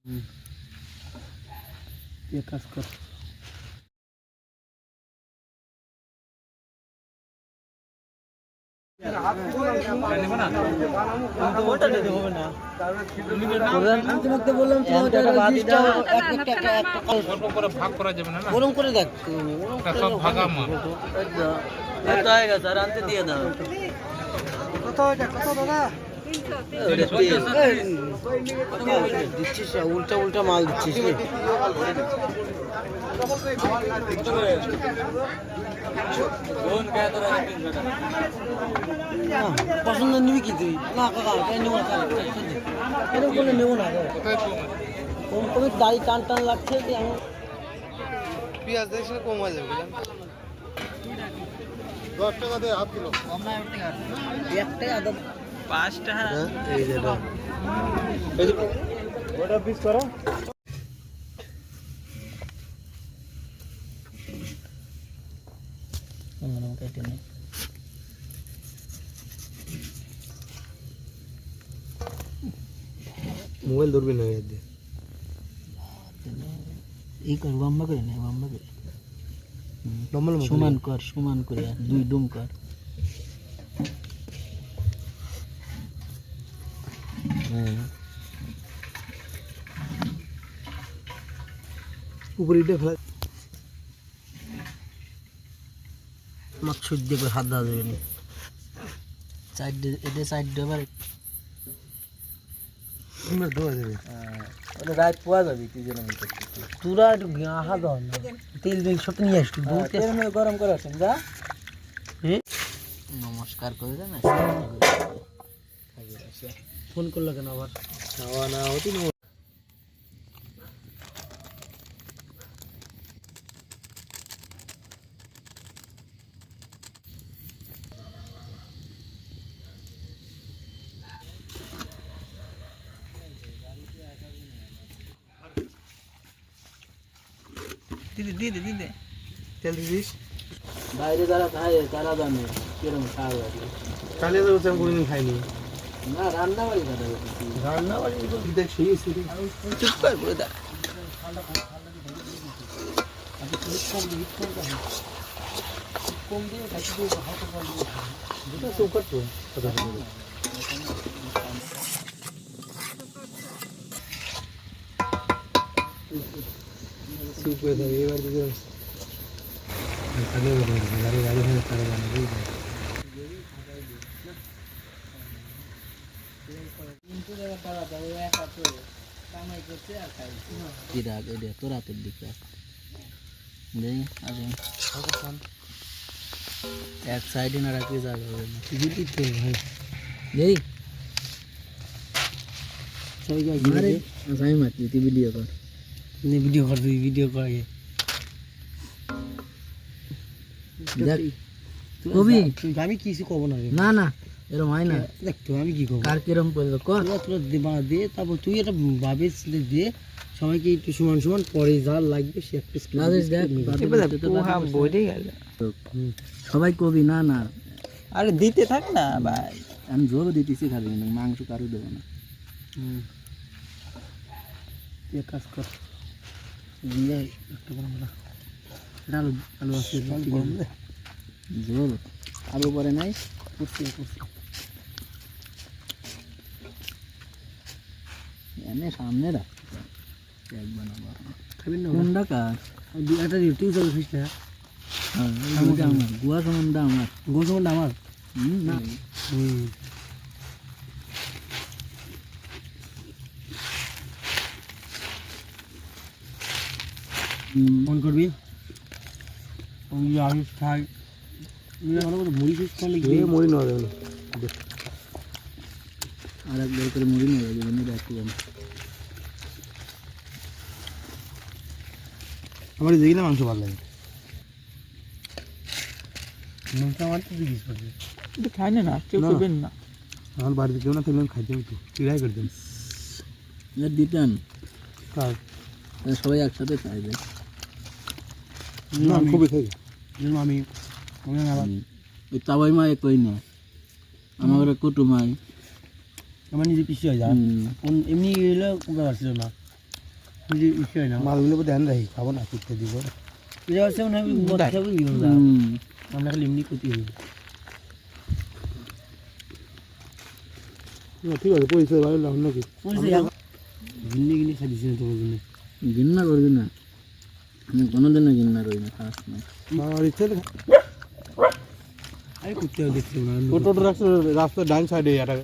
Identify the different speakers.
Speaker 1: ये काज कर
Speaker 2: ভাগ করা যাবে না গরম করে দেখ সব ভাগা মাল আনতে দিয়ে দাও কত দাদা দিচ্ছিস উল্টা উল্টা মাল দিচ্ছিস পছন্দ নিবি কি তুই না কাকা নেবো না এরকম করে নেবো না কম কমে দাড়ি টান টান লাগছে যে আমি পেঁয়াজ দেখছি কম হয়ে যাবে 10 টাকা দিয়ে হাফ কিলো একটাই আদা 5 টাকা এই যে ওটা পিস করো মোবাইল ধরবি না এই কর বাম্বা করে না বাম্বা করে সমান করে দুই ডুম কর উপরে ইটে ফেলা মাছ ছুট দিয়ে হাত দেওয়া যাবে না সাইড এটা সাইড দেবার ধোয়া যাবে রাত পোয়া যাবে তুই যেন তোরা একটু আহা দাও না তেল বেল সব নিয়ে আসবি গরম করে আসেন যা নমস্কার করে দেন ফোন করলো কেন আবার না হতি দিদি তেল দিস বাইরে যারা খায় তারা জানে কিরকম স্বাদ আছে কালে তো আমি কোনোদিন খাইনি না রান্না বাড়ি দেখ সেই চুপ করে বলে দেখ কম দিয়ে খাইতে দিয়ে চৌকাট তো চুপ করে থাকে এবার দিকে আগে বলে গাড়ি হয়ে তারা জানে তোর হাতের দিকে এক সাইডে না রাখলে যাবে হবে না আমি মারছি তুই ভিডিও কর ভিডিও কর কবি আমি কিছু কব না না এরকম হয় না দেখ তো আমি কি করবো কার কিরম করবো কর তোরা দিয়ে তারপর তুই এটা ভাবে দিয়ে সবাইকে একটু সমান সমান পরে যা লাগবে সে একটা সবাই কবি না না আরে দিতে থাক না ভাই আমি জোর দিতেছি খালি মাংস কারো দেবো না কাজ কর দিয়ে একটা আলু আলু আছে জোর আলু পরে নাই এনে সামনে রাখ কোনটা কার একটা টিউ চলে ফিস না আমার গুয়া সম্বন্ধে আমার না ফোন করবি আমি খাই মুড়ি শেষ করলে মুড়ি নেওয়া যাবে না আর একবার করে মুড়ি নেওয়া যাবে না দেখতে যাবে আমার দেখি না মাংস ভালো লাগে মাংস আমার তো জিজ্ঞেস করবে এটা খাই না কেউ করবেন না আমার বাড়িতে কেউ না থাকলে খাইতে হতো চিড়াই করতেন দিতেন কার সবাই একসাথে খাইবে খুবই খাই আমি ওই তাবাই মা কই না আমার কুটুমাই আমার নিজে পিছিয়ে হয়ে যায় এমনি এলে কোনো আসছিল না
Speaker 1: বিষয় না
Speaker 2: মালগুলো ধ্যান রাখি খাবো না করতে দিব
Speaker 1: এটা হচ্ছে মনে হয় মদ খাবো কি আমরা খালি এমনি করতে দিব
Speaker 2: ঠিক আছে পরিচয় ভালো লাগলো নাকি
Speaker 1: গিন্নি গিন্নি খাইছি না তোমার জন্য
Speaker 3: ঘৃণা করবি না আমি কোনোদিনও ঘৃণা করি না খাস না
Speaker 2: আমার ইচ্ছে
Speaker 1: আরে করতে দেখছি না
Speaker 2: টোটো রাস্তা ডান সাইডে এটা